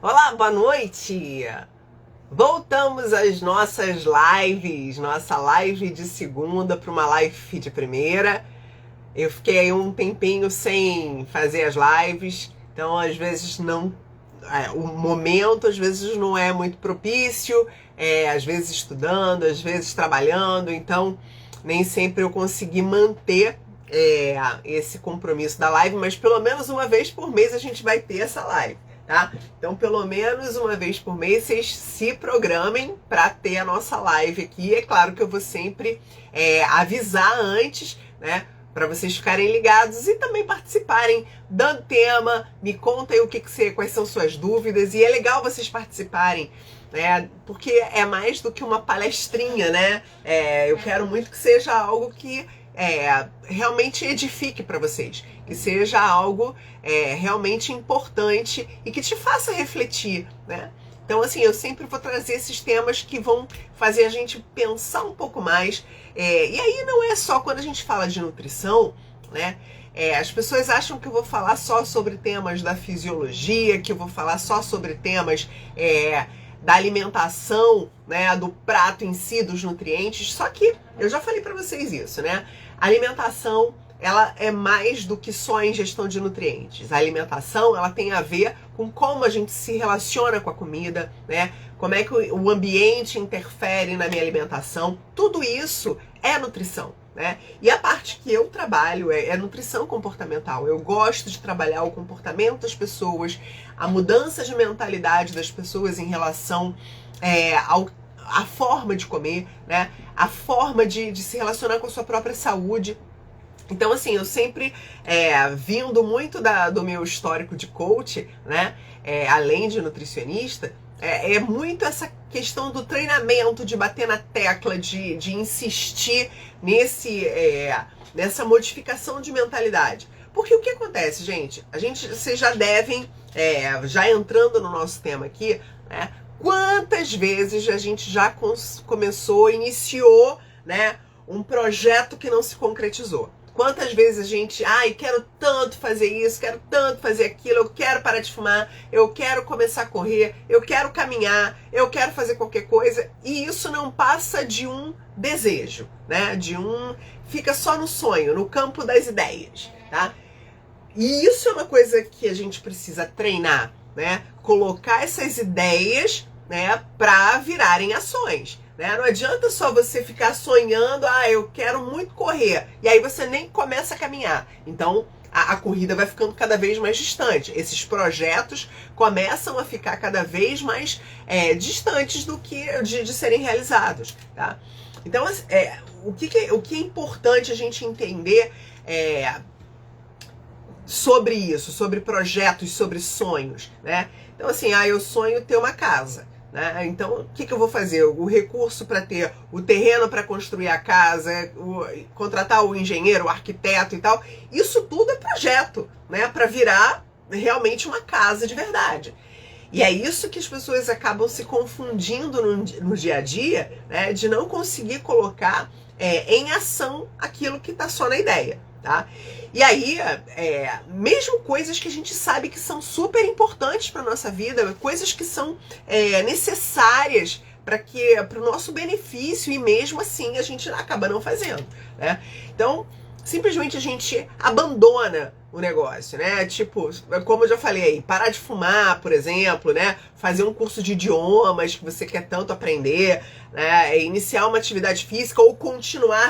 Olá, boa noite! Voltamos às nossas lives, nossa live de segunda para uma live de primeira. Eu fiquei aí um tempinho sem fazer as lives, então às vezes não. O momento às vezes não é muito propício, às vezes estudando, às vezes trabalhando, então nem sempre eu consegui manter esse compromisso da live, mas pelo menos uma vez por mês a gente vai ter essa live. Tá? Então, pelo menos uma vez por mês, vocês se programem para ter a nossa live aqui. É claro que eu vou sempre avisar antes, né? Para vocês ficarem ligados e também participarem, dando tema, me conta aí quais são suas dúvidas. E é legal vocês participarem, né? Porque é mais do que uma palestrinha, né? Eu quero muito que seja algo que realmente edifique para vocês, que seja algo realmente importante e que te faça refletir, né? Então, assim, eu sempre vou trazer esses temas que vão fazer a gente pensar um pouco mais. E aí não é só quando a gente fala de nutrição, né? As pessoas acham que eu vou falar só sobre temas da fisiologia, que eu vou falar só sobre temas da alimentação, né, do prato em si, dos nutrientes. Só que eu já falei para vocês isso, né? A alimentação, ela é mais do que só a ingestão de nutrientes. A alimentação, ela tem a ver com como a gente se relaciona com a comida, né? Como é que o ambiente interfere na minha alimentação. Tudo isso é nutrição, né? E a parte que eu trabalho é nutrição comportamental. Eu gosto de trabalhar o comportamento das pessoas, a mudança de mentalidade das pessoas em relação à forma de comer, né? A forma de se relacionar com a sua própria saúde. Então, assim, eu sempre, vindo muito do meu histórico de coach, né, além de nutricionista, é muito essa questão do treinamento, de bater na tecla, de insistir nessa modificação de mentalidade. Porque o que acontece, gente? Vocês já devem, já entrando no nosso tema aqui, né, quantas vezes a gente já iniciou, né, um projeto que não se concretizou? Quantas vezes a gente, quero tanto fazer isso, quero tanto fazer aquilo, eu quero parar de fumar, eu quero começar a correr, eu quero caminhar, eu quero fazer qualquer coisa, e isso não passa de um desejo, né? Fica só no sonho, no campo das ideias, tá? E isso é uma coisa que a gente precisa treinar, né? Colocar essas ideias, né, para virarem ações. Né? Não adianta só você ficar sonhando, eu quero muito correr, e aí você nem começa a caminhar. Então, a corrida vai ficando cada vez mais distante. Esses projetos começam a ficar cada vez mais distantes de serem realizados. Tá? Então, o que é importante a gente entender sobre isso, sobre projetos, sobre sonhos, né? Então, assim, eu sonho ter uma casa. Né? Então, o que eu vou fazer? O recurso para ter o terreno para construir a casa, contratar o engenheiro, o arquiteto e tal, isso tudo é projeto, né? Para virar realmente uma casa de verdade. E é isso que as pessoas acabam se confundindo no dia a dia, né? De não conseguir colocar em ação aquilo que está só na ideia. Tá? E aí, mesmo coisas que a gente sabe que são super importantes para nossa vida, coisas que são necessárias para o nosso benefício, e mesmo assim a gente acaba não fazendo, né? Então, simplesmente a gente abandona o negócio, né? Tipo, como eu já falei, parar de fumar, por exemplo, né? Fazer um curso de idiomas que você quer tanto aprender, né? Iniciar uma atividade física ou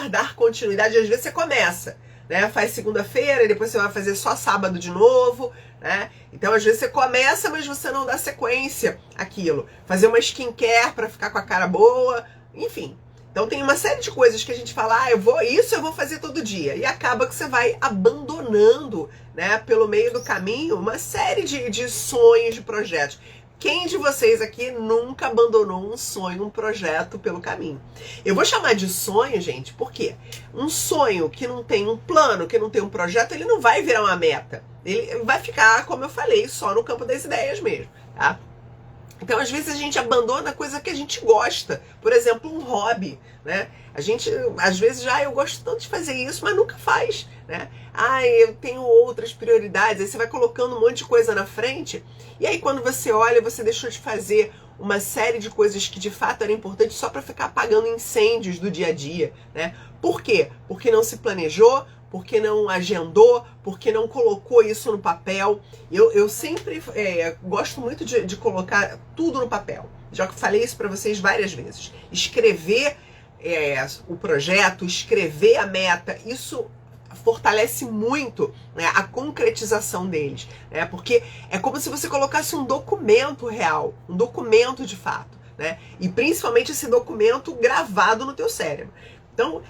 dar continuidade. Às vezes você começa, né? Faz segunda-feira e depois você vai fazer só sábado de novo, né? Então, às vezes você começa, mas você não dá sequência àquilo. Fazer uma skincare para ficar com a cara boa, enfim. Então, tem uma série de coisas que a gente fala, eu vou fazer todo dia. E acaba que você vai abandonando, né, pelo meio do caminho, uma série de sonhos, de projetos. Quem de vocês aqui nunca abandonou um sonho, um projeto pelo caminho? Eu vou chamar de sonho, gente, porque um sonho que não tem um plano, que não tem um projeto, ele não vai virar uma meta. Ele vai ficar, como eu falei, só no campo das ideias mesmo, tá? Então, às vezes, a gente abandona coisa que a gente gosta. Por exemplo, um hobby, né? A gente, às vezes, eu gosto tanto de fazer isso, mas nunca faz, né? Eu tenho outras prioridades. Aí você vai colocando um monte de coisa na frente. E aí, quando você olha, você deixou de fazer uma série de coisas que, de fato, eram importantes só para ficar apagando incêndios do dia a dia, né? Por quê? Porque não se planejou, porque não agendou, porque não colocou isso no papel. Eu sempre gosto muito de colocar tudo no papel. Já falei isso para vocês várias vezes. Escrever o projeto, escrever a meta, isso fortalece muito, né, a concretização deles, né? Porque é como se você colocasse um documento real, um documento de fato, né? E principalmente esse documento gravado no teu cérebro. Então,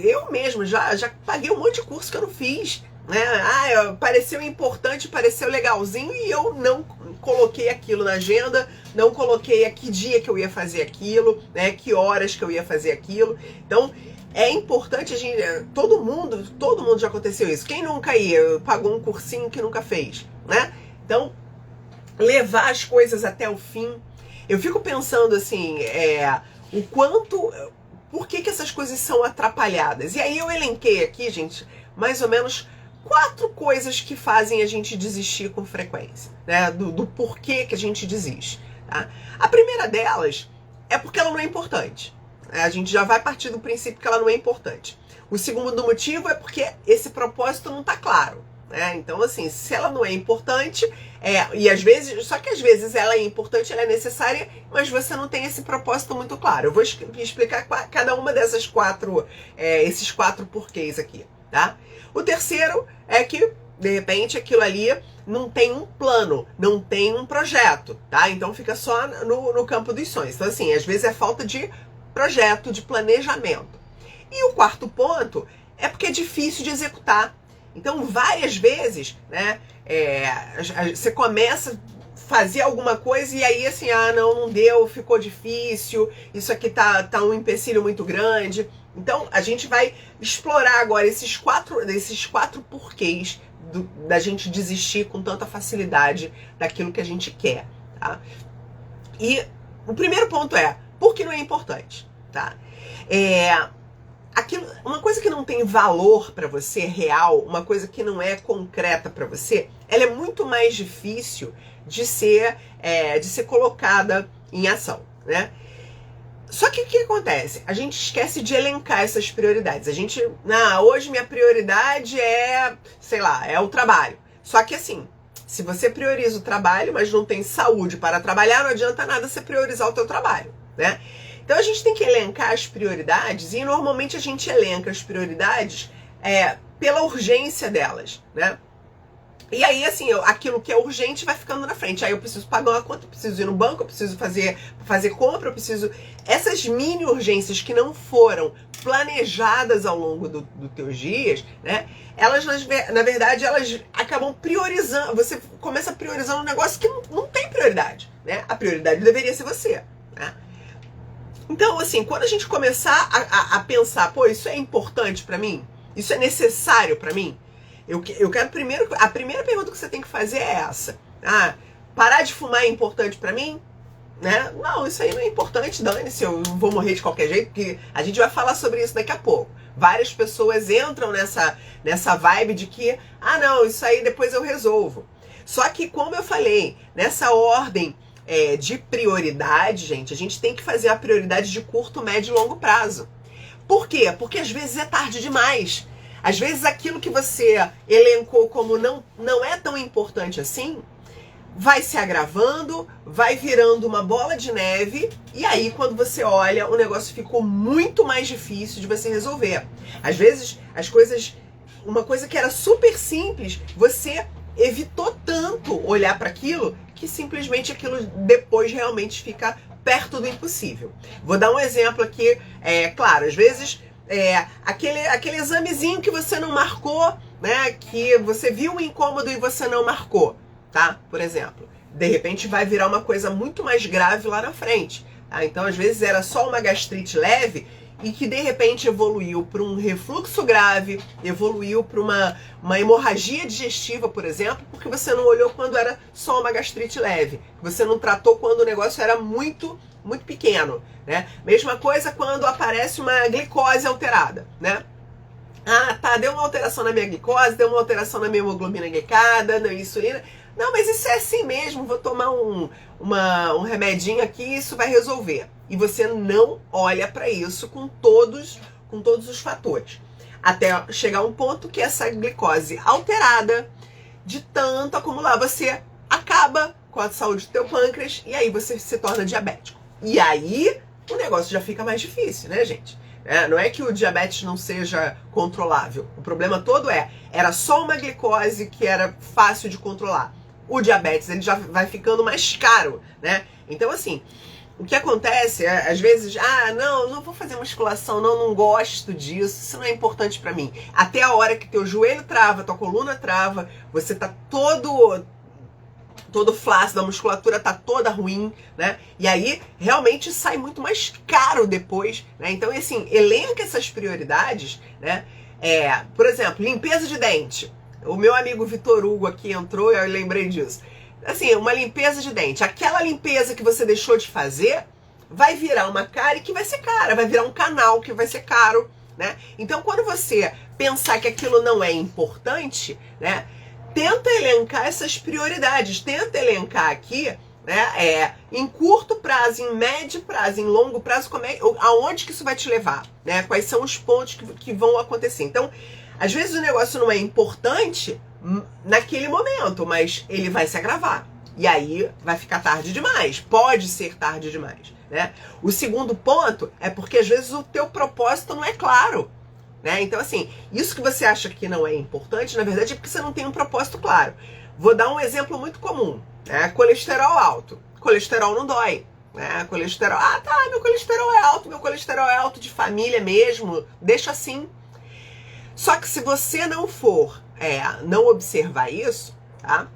eu mesmo já paguei um monte de curso que eu não fiz, né? Pareceu importante, pareceu legalzinho e eu não coloquei aquilo na agenda, não coloquei a que dia que eu ia fazer aquilo, né? Que horas que eu ia fazer aquilo. Então, é importante a gente, todo mundo já aconteceu isso. Quem nunca pagou um cursinho que nunca fez, né? Então, levar as coisas até o fim. Eu fico pensando assim, o quanto... Por que essas coisas são atrapalhadas? E aí eu elenquei aqui, gente, mais ou menos 4 coisas que fazem a gente desistir com frequência, né? Do porquê que a gente desiste, tá? A primeira delas é porque ela não é importante. A gente já vai partir do princípio que ela não é importante. O segundo motivo é porque esse propósito não está claro. Então, assim, se ela não é importante, e às vezes, só que às vezes ela é importante, ela é necessária, mas você não tem esse propósito muito claro. Eu vou explicar cada uma dessas esses 4 porquês aqui, tá? O terceiro é que, de repente, aquilo ali não tem um plano, não tem um projeto, tá? Então fica só no campo dos sonhos. Então, assim, às vezes é falta de projeto, de planejamento. E o quarto ponto é porque é difícil de executar. Então, várias vezes, né, você começa a fazer alguma coisa e aí assim, não deu, ficou difícil, isso aqui tá um empecilho muito grande. Então, a gente vai explorar agora esses quatro porquês da gente desistir com tanta facilidade daquilo que a gente quer, tá? E o primeiro ponto é, por que não é importante, tá? Uma coisa que não tem valor para você, real, uma coisa que não é concreta para você, ela é muito mais difícil de ser colocada em ação, né? Só que o que acontece? A gente esquece de elencar essas prioridades. Hoje minha prioridade sei lá, é o trabalho. Só que assim, se você prioriza o trabalho, mas não tem saúde para trabalhar, não adianta nada você priorizar o teu trabalho, né? Então a gente tem que elencar as prioridades e normalmente a gente elenca as prioridades pela urgência delas, né? E aí, assim, aquilo que é urgente vai ficando na frente. Aí eu preciso pagar uma conta, eu preciso ir no banco, eu preciso fazer compra, eu preciso... Essas mini urgências que não foram planejadas ao longo dos teus dias, né? Elas, na verdade, elas acabam priorizando. Você começa a priorizar um negócio que não tem prioridade, né? A prioridade deveria ser você, né? Então, assim, quando a gente começar a pensar, pô, isso é importante pra mim? Isso é necessário pra mim? Eu quero primeiro... A primeira pergunta que você tem que fazer é essa. Parar de fumar é importante pra mim? Né? Não, isso aí não é importante, dane-se, eu vou morrer de qualquer jeito, porque a gente vai falar sobre isso daqui a pouco. Várias pessoas entram nessa vibe de que, não, isso aí depois eu resolvo. Só que, como eu falei, nessa ordem de prioridade, gente, a gente tem que fazer a prioridade de curto, médio e longo prazo. Por quê? Porque às vezes é tarde demais. Às vezes aquilo que você elencou como não é tão importante assim, vai se agravando, vai virando uma bola de neve, e aí quando você olha, o negócio ficou muito mais difícil de você resolver. Às vezes, uma coisa que era super simples, você evitou tanto olhar para aquilo, que simplesmente aquilo depois realmente fica perto do impossível. Vou dar um exemplo aqui, claro, às vezes aquele examezinho que você não marcou, né, que você viu o incômodo e você não marcou, tá? Por exemplo, de repente vai virar uma coisa muito mais grave lá na frente, tá? Então às vezes era só uma gastrite leve e que de repente evoluiu para um refluxo grave, evoluiu para uma hemorragia digestiva, por exemplo, porque você não olhou quando era só uma gastrite leve, você não tratou quando o negócio era muito pequeno, né? Mesma coisa quando aparece uma glicose alterada, né? Ah, tá, deu uma alteração na minha glicose, deu uma alteração na minha hemoglobina glicada, na insulina. Não, mas isso é assim mesmo, vou tomar um remedinho aqui e isso vai resolver. E você não olha para isso com todos os fatores. Até chegar um ponto que essa glicose alterada, de tanto acumular, você acaba com a saúde do teu pâncreas e aí você se torna diabético. E aí o negócio já fica mais difícil, né, gente? Não é que o diabetes não seja controlável. O problema todo era só uma glicose que era fácil de controlar. O diabetes, ele já vai ficando mais caro, né? Então, assim, o que acontece é, às vezes, não vou fazer musculação, não gosto disso, isso não é importante pra mim. Até a hora que teu joelho trava, tua coluna trava, você tá todo flácido, a musculatura tá toda ruim, né? E aí, realmente, sai muito mais caro depois, né? Então, assim, elenca essas prioridades, né? Por exemplo, limpeza de dente. O meu amigo Vitor Hugo aqui entrou e eu lembrei disso. Assim, uma limpeza de dente. Aquela limpeza que você deixou de fazer vai virar uma cárie que vai ser cara, vai virar um canal que vai ser caro, né? Então, quando você pensar que aquilo não é importante, né? Tenta elencar essas prioridades, tenta elencar aqui, né, em curto prazo, em médio prazo, em longo prazo, aonde que isso vai te levar, né? Quais são os pontos que vão acontecer. Então, às vezes o negócio não é importante naquele momento, mas ele vai se agravar. E aí vai ficar tarde demais, pode ser tarde demais, né? O segundo ponto é porque às vezes o teu propósito não é claro. Né? Então, assim, isso que você acha que não é importante, na verdade é porque você não tem um propósito claro. Vou dar um exemplo muito comum, né? Colesterol alto. Colesterol não dói, né? Colesterol, meu colesterol é alto de família mesmo, deixa assim. Só que se você não for, não observar isso, tá?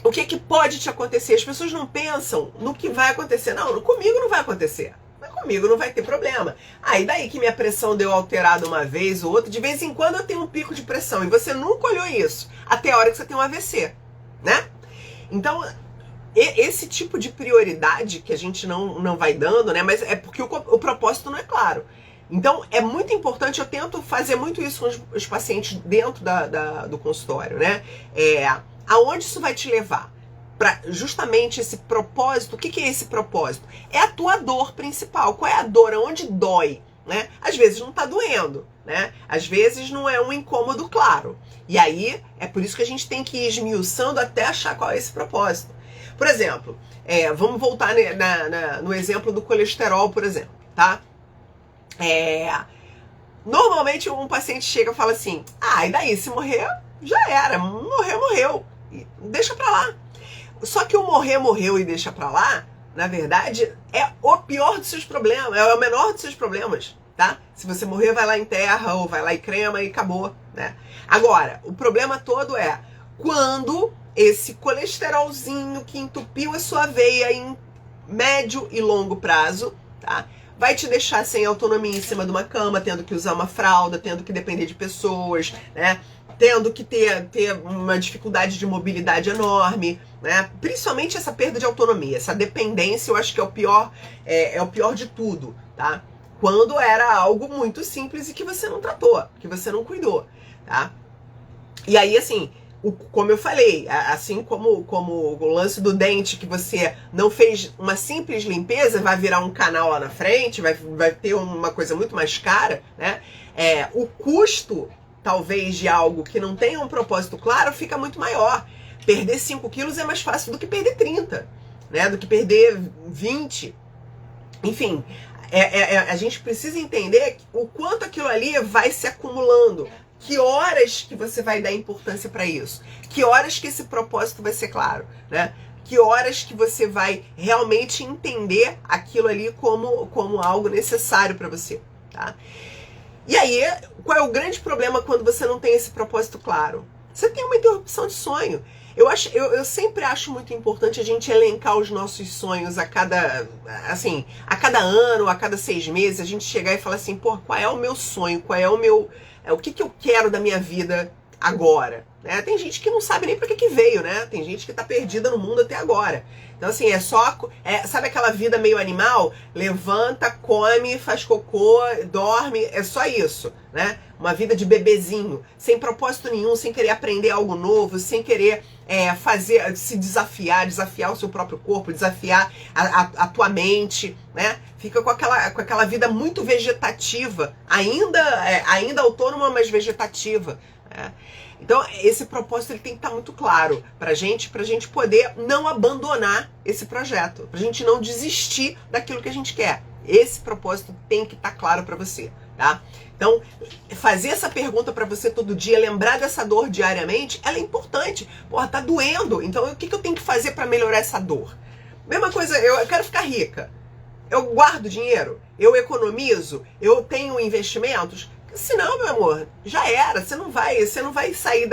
O que pode te acontecer? As pessoas não pensam no que vai acontecer. Não, comigo não vai acontecer. Comigo não vai ter problema. E daí que minha pressão deu alterada uma vez ou outra, de vez em quando eu tenho um pico de pressão e você nunca olhou isso, até a hora que você tem um AVC, né? Então, esse tipo de prioridade que a gente não vai dando, né? Mas é porque o propósito não é claro. Então, é muito importante, eu tento fazer muito isso com os pacientes dentro do consultório, né? Aonde isso vai te levar? Para justamente esse propósito. O que é esse propósito? É a tua dor principal. Qual é a dor? Onde dói? Né? Às vezes não tá doendo, né? Às vezes não é um incômodo claro. E aí, é por isso que a gente tem que ir esmiuçando até achar qual é esse propósito. Por exemplo, vamos voltar no exemplo do colesterol, por exemplo, tá? Normalmente um paciente chega e fala assim, e daí, se morrer, já era. Morreu. Deixa pra lá. Só que o morreu e deixa pra lá, na verdade, é o pior dos seus problemas, é o menor dos seus problemas, tá? Se você morrer, vai lá em terra ou vai lá e crema e acabou, né? Agora, o problema todo é quando esse colesterolzinho que entupiu a sua veia em médio e longo prazo, tá? Vai te deixar sem autonomia em cima de uma cama, tendo que usar uma fralda, tendo que depender de pessoas, né? Tendo que ter uma dificuldade de mobilidade enorme, né? Principalmente essa perda de autonomia, essa dependência, eu acho que é o pior de tudo, tá? Quando era algo muito simples e que você não tratou, que você não cuidou, tá? E aí, assim, como eu falei, assim como o lance do dente, que você não fez uma simples limpeza, vai virar um canal lá na frente, vai ter uma coisa muito mais cara, né? O custo, talvez, de algo que não tenha um propósito claro, fica muito maior. Perder 5 quilos é mais fácil do que perder 30, né? Do que perder 20. Enfim, a gente precisa entender o quanto aquilo ali vai se acumulando. Que horas que você vai dar importância para isso? Que horas que esse propósito vai ser claro, né? Que horas que você vai realmente entender aquilo ali como algo necessário para você, tá? E aí, qual é o grande problema quando você não tem esse propósito claro? Você tem uma interrupção de sonho. Eu sempre acho muito importante a gente elencar os nossos sonhos a cada ano, a cada 6 meses, a gente chegar e falar assim, pô, qual é o meu sonho, qual é o meu, o que eu quero da minha vida agora, né? Tem gente que não sabe nem pra que veio, né? Tem gente que tá perdida no mundo até agora. Então, assim, sabe aquela vida meio animal? Levanta, come, faz cocô, dorme, é só isso, né? Uma vida de bebezinho, sem propósito nenhum, sem querer aprender algo novo, sem querer se desafiar o seu próprio corpo, desafiar a tua mente, né? Fica com aquela vida muito vegetativa, ainda autônoma, mas vegetativa, né? Então, esse propósito ele tem que estar muito claro pra gente poder não abandonar esse projeto, pra gente não desistir daquilo que a gente quer. Esse propósito tem que estar claro pra você, tá? Então, fazer essa pergunta pra você todo dia, lembrar dessa dor diariamente, ela é importante. Porra, tá doendo, então o que eu tenho que fazer pra melhorar essa dor? Mesma coisa, eu quero ficar rica. Eu guardo dinheiro, eu economizo, eu tenho investimentos. Senão, meu amor, já era. Você não vai sair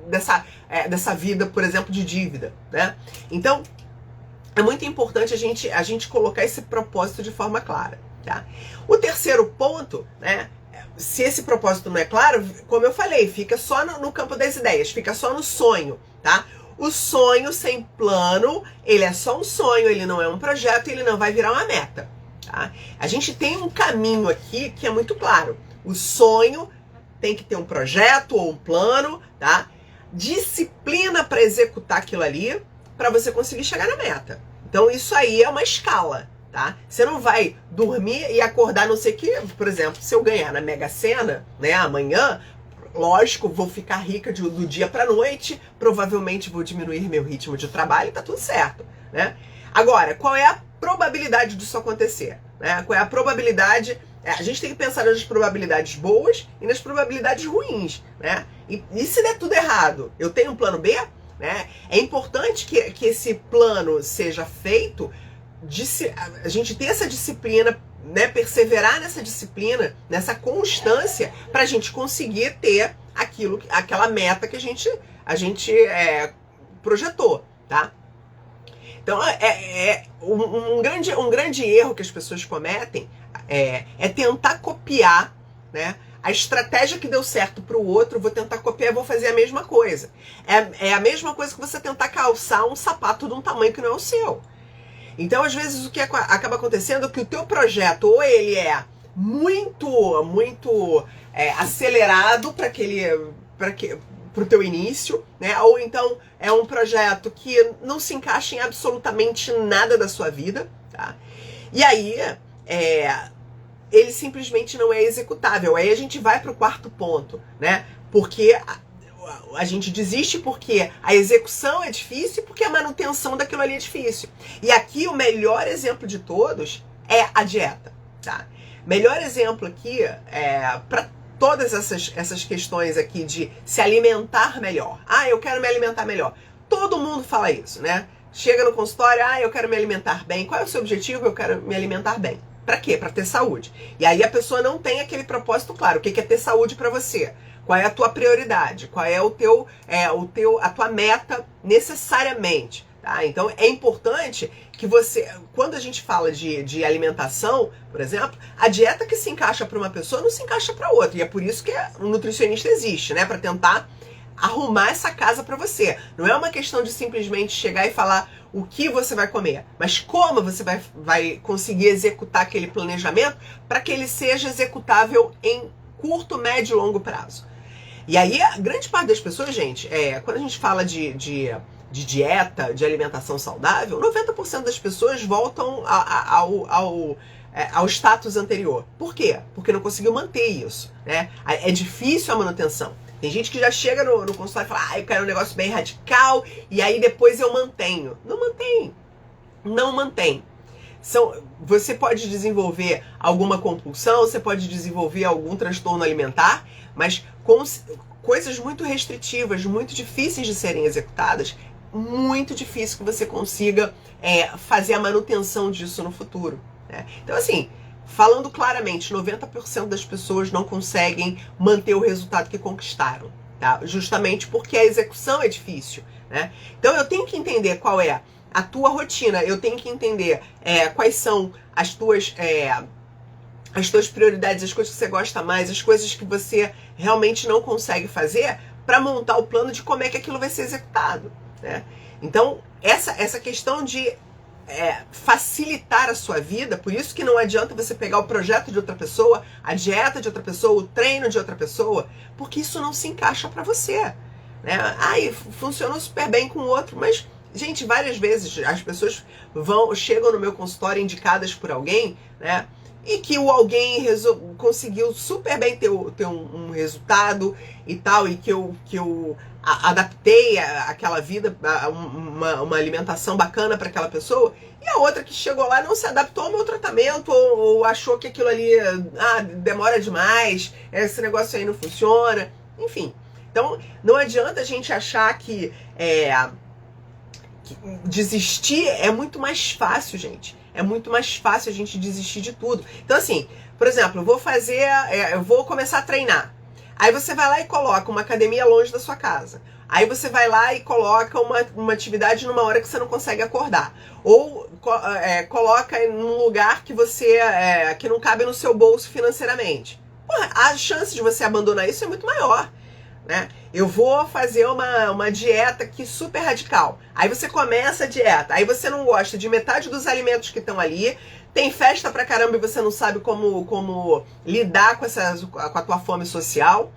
dessa vida, por exemplo, de dívida, né? Então, é muito importante a gente colocar esse propósito de forma clara, tá? O terceiro ponto, né? Se esse propósito não é claro, como eu falei, fica só no campo das ideias, fica só no sonho, tá? O sonho sem plano, ele é só um sonho, ele não é um projeto, ele não vai virar uma meta, tá? A gente tem um caminho aqui que é muito claro. O sonho tem que ter um projeto ou um plano, tá? Disciplina para executar aquilo ali, para você conseguir chegar na meta. Então isso aí é uma escala, tá? Você não vai dormir e acordar, não sei o que, por exemplo, se eu ganhar na Mega Sena, né, amanhã, lógico, vou ficar rica do dia para noite, provavelmente vou diminuir meu ritmo de trabalho, tá tudo certo, né? Agora, qual é a probabilidade disso acontecer, né? Qual é a probabilidade? A gente tem que pensar nas probabilidades boas e nas probabilidades ruins, né? E se der tudo errado, eu tenho um plano B, né? É importante que esse plano seja feito, a gente ter essa disciplina, né? Perseverar nessa disciplina, nessa constância, para a gente conseguir ter aquela meta que a gente projetou, tá? Então, um grande erro que as pessoas cometem é tentar copiar, né, a estratégia que deu certo para o outro, vou tentar copiar e vou fazer a mesma coisa. É a mesma coisa que você tentar calçar um sapato de um tamanho que não é o seu. Então, às vezes, o que acaba acontecendo é que o teu projeto, ou ele é muito acelerado pro teu início, né? Ou então é um projeto que não se encaixa em absolutamente nada da sua vida, tá? E aí, ele simplesmente não é executável. Aí a gente vai pro quarto ponto, né? Porque a gente desiste porque a execução é difícil e porque a manutenção daquilo ali é difícil. E aqui o melhor exemplo de todos é a dieta, tá? Melhor exemplo aqui para todas essas questões aqui de se alimentar melhor. Ah, eu quero me alimentar melhor. Todo mundo fala isso, né? Chega no consultório, eu quero me alimentar bem. Qual é o seu objetivo? Eu quero me alimentar bem. Pra quê? Pra ter saúde. E aí a pessoa não tem aquele propósito claro. O que é ter saúde pra você? Qual é a tua prioridade? Qual é a tua meta necessariamente? Tá? Então é importante que você, quando a gente fala de alimentação, por exemplo, a dieta que se encaixa para uma pessoa não se encaixa para outra. E é por isso que o nutricionista existe, né? Para tentar arrumar essa casa para você. Não é uma questão de simplesmente chegar e falar o que você vai comer, mas como você vai conseguir executar aquele planejamento para que ele seja executável em curto, médio e longo prazo. E aí, a grande parte das pessoas, gente, quando a gente fala de dieta, de alimentação saudável, 90% das pessoas voltam ao status anterior. Por quê? Porque não conseguiu manter isso, né? É difícil a manutenção. Tem gente que já chega no consultório e fala, eu quero um negócio bem radical, e aí depois eu mantenho. Não mantém. Não mantém. Você pode desenvolver alguma compulsão, você pode desenvolver algum transtorno alimentar, mas com coisas muito restritivas, muito difíceis de serem executadas, muito difícil que você consiga fazer a manutenção disso no futuro, né? Então, assim, falando claramente, 90% das pessoas não conseguem manter o resultado que conquistaram, tá? Justamente porque a execução é difícil, né? Então eu tenho que entender qual é a tua rotina, eu tenho que entender quais são as tuas prioridades, as coisas que você gosta mais, as coisas que você realmente não consegue fazer, para montar o plano de como é que aquilo vai ser executado, né? Então, essa questão de facilitar a sua vida, por isso que não adianta você pegar o projeto de outra pessoa, a dieta de outra pessoa, o treino de outra pessoa, porque isso não se encaixa para você, né? Funcionou super bem com o outro, mas, gente, várias vezes as pessoas chegam no meu consultório indicadas por alguém, né? E que o alguém conseguiu super bem ter um resultado e tal, e que eu adaptei aquela vida, uma alimentação bacana para aquela pessoa, e a outra que chegou lá não se adaptou ao meu tratamento, ou achou que aquilo ali demora demais, esse negócio aí não funciona, enfim. Então, não adianta a gente achar que desistir é muito mais fácil, gente. É muito mais fácil a gente desistir de tudo. Então, assim, por exemplo, eu vou começar a treinar. Aí você vai lá e coloca uma academia longe da sua casa. Aí você vai lá e coloca uma atividade numa hora que você não consegue acordar. Ou coloca num lugar que que não cabe no seu bolso financeiramente. Porra, a chance de você abandonar isso é muito maior, né? Eu vou fazer uma dieta aqui super radical. Aí você começa a dieta, aí você não gosta de metade dos alimentos que estão ali, tem festa pra caramba e você não sabe como lidar com a tua fome social.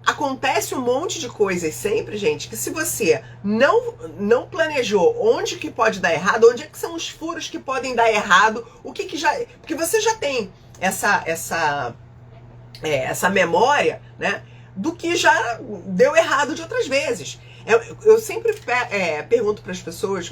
Acontece um monte de coisas sempre, gente, que se você não planejou onde que pode dar errado, onde é que são os furos que podem dar errado, porque você já tem essa memória, né, do que já deu errado de outras vezes. Eu sempre pergunto para as pessoas,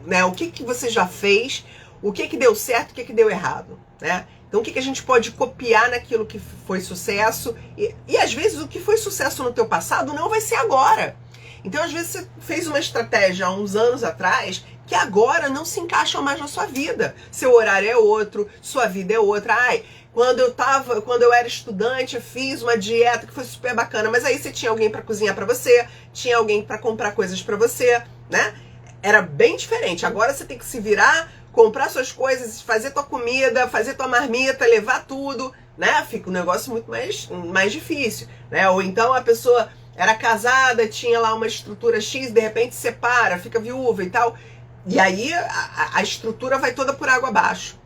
né, o que você já fez, o que deu certo, o que deu errado, né? Então, o que a gente pode copiar naquilo que foi sucesso, e às vezes o que foi sucesso no teu passado não vai ser agora. Então, às vezes você fez uma estratégia há uns anos atrás que agora não se encaixa mais na sua vida. Seu horário é outro, sua vida é outra. Quando eu era estudante, eu fiz uma dieta que foi super bacana, mas aí você tinha alguém para cozinhar para você, tinha alguém para comprar coisas para você, né? Era bem diferente. Agora você tem que se virar, comprar suas coisas, fazer tua comida, fazer tua marmita, levar tudo, né? Fica um negócio muito mais difícil, né? Ou então a pessoa era casada, tinha lá uma estrutura X, de repente separa, fica viúva e tal. E aí a estrutura vai toda por água abaixo.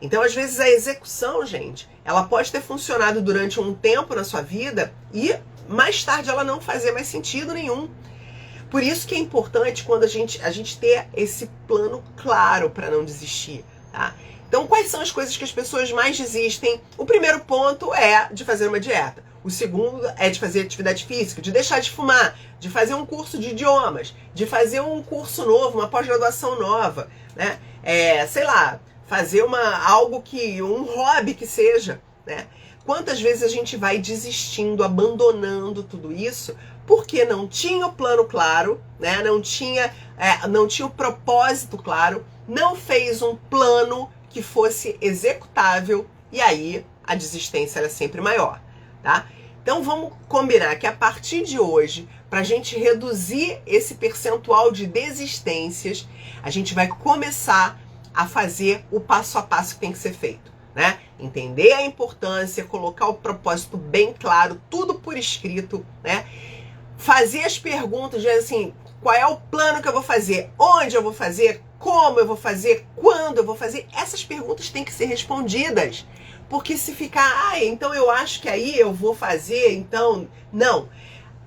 Então, às vezes, a execução, gente, ela pode ter funcionado durante um tempo na sua vida e mais tarde ela não fazer mais sentido nenhum. Por isso que é importante quando a gente ter esse plano claro para não desistir, tá? Então, quais são as coisas que as pessoas mais desistem? O primeiro ponto é de fazer uma dieta. O segundo é de fazer atividade física, de deixar de fumar, de fazer um curso de idiomas, de fazer um curso novo, uma pós-graduação nova, né? Sei lá, fazer um hobby que seja, né? Quantas vezes a gente vai desistindo, abandonando tudo isso, porque não tinha o plano claro, né? Não tinha o propósito claro, não fez um plano que fosse executável, e aí a desistência era sempre maior, tá? Então vamos combinar que a partir de hoje, para a gente reduzir esse percentual de desistências, a gente vai começar a fazer o passo a passo que tem que ser feito, né? Entender a importância, colocar o propósito bem claro, tudo por escrito, né? Fazer as perguntas de assim, qual é o plano que eu vou fazer, onde eu vou fazer, como eu vou fazer, quando eu vou fazer. Essas perguntas têm que ser respondidas, porque se ficar, então eu acho que aí eu vou fazer, então, não.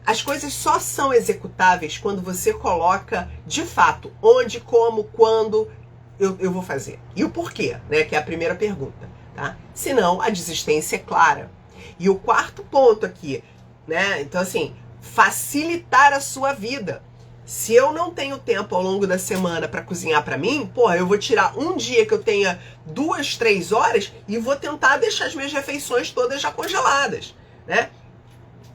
As coisas só são executáveis quando você coloca, de fato, onde, como, quando eu vou fazer. E o porquê, né? Que é a primeira pergunta, tá? Senão, a desistência é clara. E o quarto ponto aqui, né? Então, assim, facilitar a sua vida. Se eu não tenho tempo ao longo da semana para cozinhar para mim, porra, eu vou tirar um dia que eu tenha 2, 3 horas e vou tentar deixar as minhas refeições todas já congeladas, né?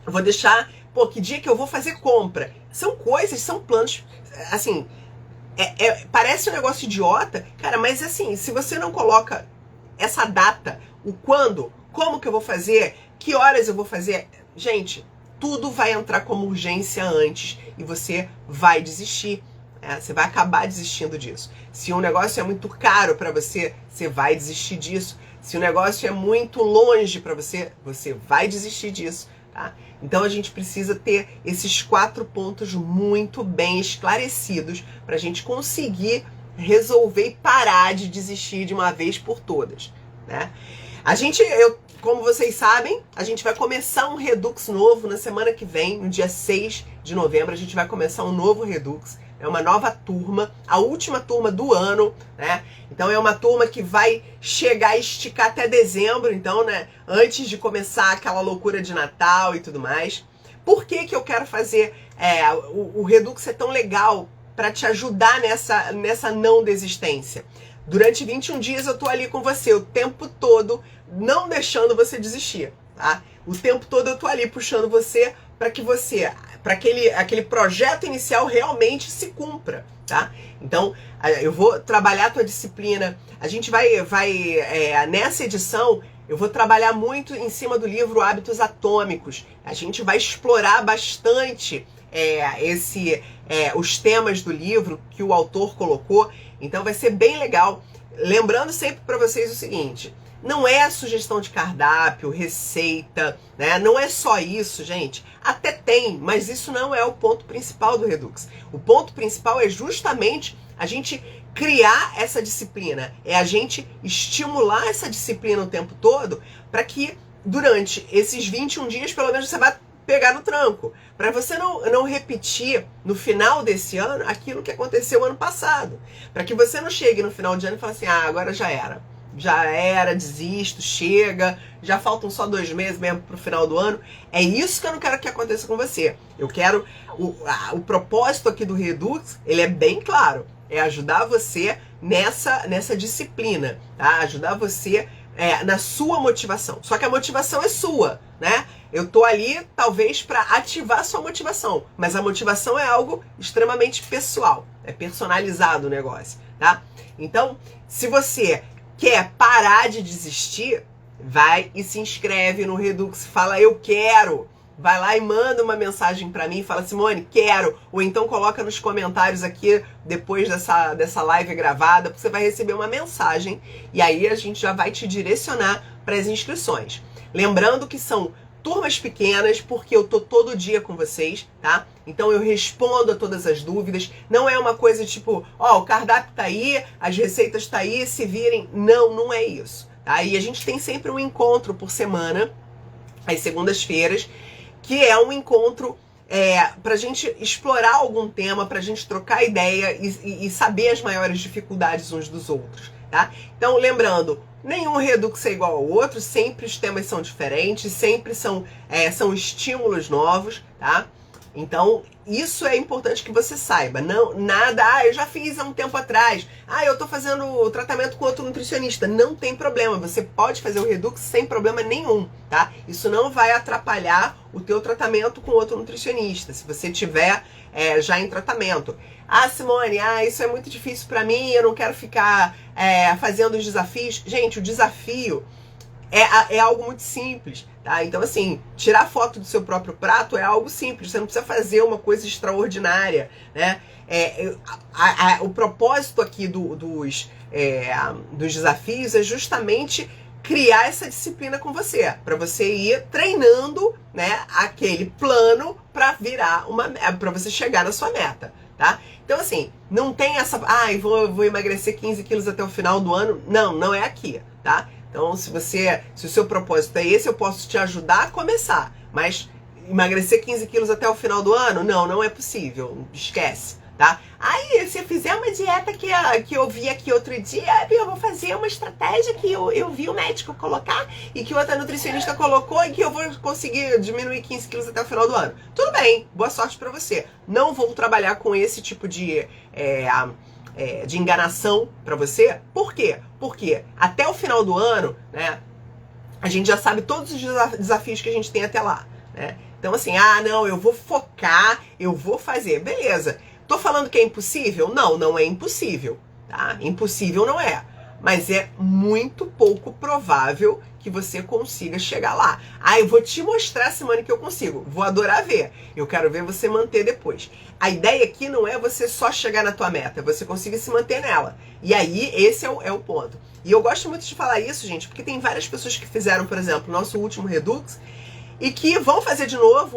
Eu vou deixar, que dia que eu vou fazer compra? São coisas, são planos, assim, parece um negócio idiota, cara, mas assim, se você não coloca essa data, o quando, como que eu vou fazer, que horas eu vou fazer, gente, tudo vai entrar como urgência antes e você vai desistir. Você vai acabar desistindo disso. Se um negócio é muito caro para você, você vai desistir disso. Se o negócio é muito longe para você, você vai desistir disso. Tá? Então a gente precisa ter esses 4 pontos muito bem esclarecidos para a gente conseguir resolver e parar de desistir de uma vez por todas. Né? Como vocês sabem, a gente vai começar um Redux novo na semana que vem, no dia 6 de novembro, a gente vai começar um novo Redux. É uma nova turma, a última turma do ano, né? Então é uma turma que vai chegar e esticar até dezembro, então, né? Antes de começar aquela loucura de Natal e tudo mais. Por que que eu quero fazer o Redux é tão legal para te ajudar nessa não desistência? Durante 21 dias eu tô ali com você o tempo todo, não deixando você desistir, tá? O tempo todo eu tô ali puxando você para aquele projeto inicial realmente se cumpra, tá? Então, eu vou trabalhar a tua disciplina. A gente vai nessa edição, eu vou trabalhar muito em cima do livro Hábitos Atômicos. A gente vai explorar bastante os temas do livro que o autor colocou. Então, vai ser bem legal. Lembrando sempre para vocês o seguinte: não é sugestão de cardápio, receita, né? Não é só isso, gente. Até tem, mas isso não é o ponto principal do Redux. O ponto principal é justamente a gente criar essa disciplina. É a gente estimular essa disciplina o tempo todo para que durante esses 21 dias, pelo menos, você vai pegar no tranco. Para você não repetir no final desse ano aquilo que aconteceu ano passado. Para que você não chegue no final de ano e fale assim, agora já era. Já era, desisto, chega, já faltam só 2 meses mesmo pro final do ano. É isso que eu não quero que aconteça com você. Eu quero, o propósito aqui do Redux, ele é bem claro, é ajudar você nessa disciplina, tá? Ajudar você na sua motivação. Só que a motivação é sua, né? Eu tô ali, talvez, para ativar a sua motivação, mas a motivação é algo extremamente pessoal, é personalizado o negócio, tá? Então, se você quer parar de desistir, vai e se inscreve no Redux, fala eu quero, vai lá e manda uma mensagem para mim, fala Simone, quero, ou então coloca nos comentários aqui, depois dessa live gravada, porque você vai receber uma mensagem, e aí a gente já vai te direcionar para as inscrições. Lembrando que são turmas pequenas, porque eu tô todo dia com vocês, tá? Então eu respondo a todas as dúvidas. Não é uma coisa tipo, o cardápio tá aí, as receitas tá aí, se virem. Não, não é isso, tá? E a gente tem sempre um encontro por semana, às segundas-feiras, que é um encontro pra gente explorar algum tema, pra gente trocar ideia e saber as maiores dificuldades uns dos outros, tá? Então, lembrando, nenhum Redux é igual ao outro, sempre os temas são diferentes, sempre são estímulos novos, tá? Então, isso é importante que você saiba. Não, nada, eu já fiz há um tempo atrás. Eu tô fazendo o tratamento com outro nutricionista. Não tem problema, você pode fazer o Redux sem problema nenhum, tá? Isso não vai atrapalhar o teu tratamento com outro nutricionista, se você tiver já em tratamento. Simone, isso é muito difícil pra mim, eu não quero ficar fazendo os desafios. Gente, o desafio é algo muito simples, tá? Então, assim, tirar foto do seu próprio prato é algo simples, você não precisa fazer uma coisa extraordinária, né? O propósito aqui dos desafios é justamente criar essa disciplina com você, para você ir treinando, né, aquele plano para virar para você chegar na sua meta, tá? Então, assim, não tem essa, vou emagrecer 15 quilos até o final do ano. Não é aqui, tá? Então, se o seu propósito é esse, eu posso te ajudar a começar. Mas emagrecer 15 quilos até o final do ano? Não é possível. Esquece, tá? Se eu fizer uma dieta que eu vi aqui outro dia, eu vou fazer uma estratégia que eu vi o médico colocar e que outra nutricionista colocou e que eu vou conseguir diminuir 15 quilos até o final do ano. Tudo bem, boa sorte pra você. Não vou trabalhar com esse tipo de enganação para você. Por quê? Porque até o final do ano, né, a gente já sabe todos os desafios que a gente tem até lá, né? Então, assim, não, eu vou focar, eu vou fazer. Beleza. Tô falando que é impossível? Não é impossível, tá? Impossível não é. mas é muito pouco provável que você consiga chegar lá. Ah, eu vou te mostrar semana que eu consigo. Vou adorar ver. Eu quero ver você manter depois. A ideia aqui não é você só chegar na tua meta, é você conseguir se manter nela. E aí, esse é o ponto. E eu gosto muito de falar isso, gente, porque tem várias pessoas que fizeram, por exemplo, o nosso último Redux, e que vão fazer de novo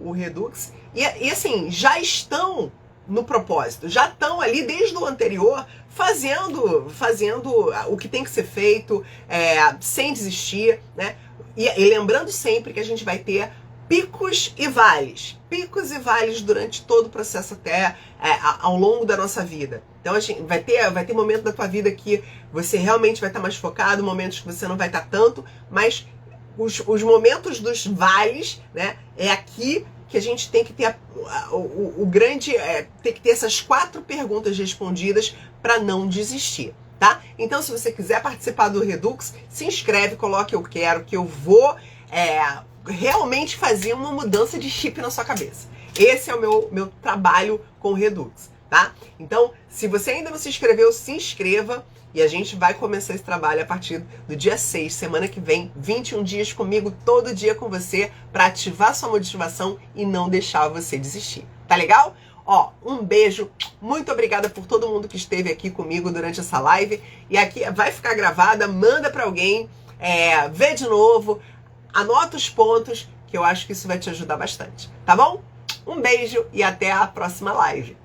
o Redux, e assim, já estão no propósito, já estão ali desde o anterior fazendo o que tem que ser feito, sem desistir, né? E lembrando sempre que a gente vai ter picos e vales durante todo o processo até ao longo da nossa vida. Então a gente vai ter momento da tua vida que você realmente vai estar mais focado, momentos que você não vai estar tanto, mas os momentos dos vales, né? É aqui que a gente tem que ter tem que ter essas 4 perguntas respondidas para não desistir, tá? Então, se você quiser participar do Redux, se inscreve, coloque eu quero, que eu vou realmente fazer uma mudança de chip na sua cabeça. Esse é o meu trabalho com o Redux, tá? Então, se você ainda não se inscreveu, se inscreva. E a gente vai começar esse trabalho a partir do dia 6, semana que vem, 21 dias comigo, todo dia com você, para ativar sua motivação e não deixar você desistir. Tá legal? Ó, um beijo, muito obrigada por todo mundo que esteve aqui comigo durante essa live. E aqui vai ficar gravada, manda para alguém, vê de novo, anota os pontos, que eu acho que isso vai te ajudar bastante. Tá bom? Um beijo e até a próxima live.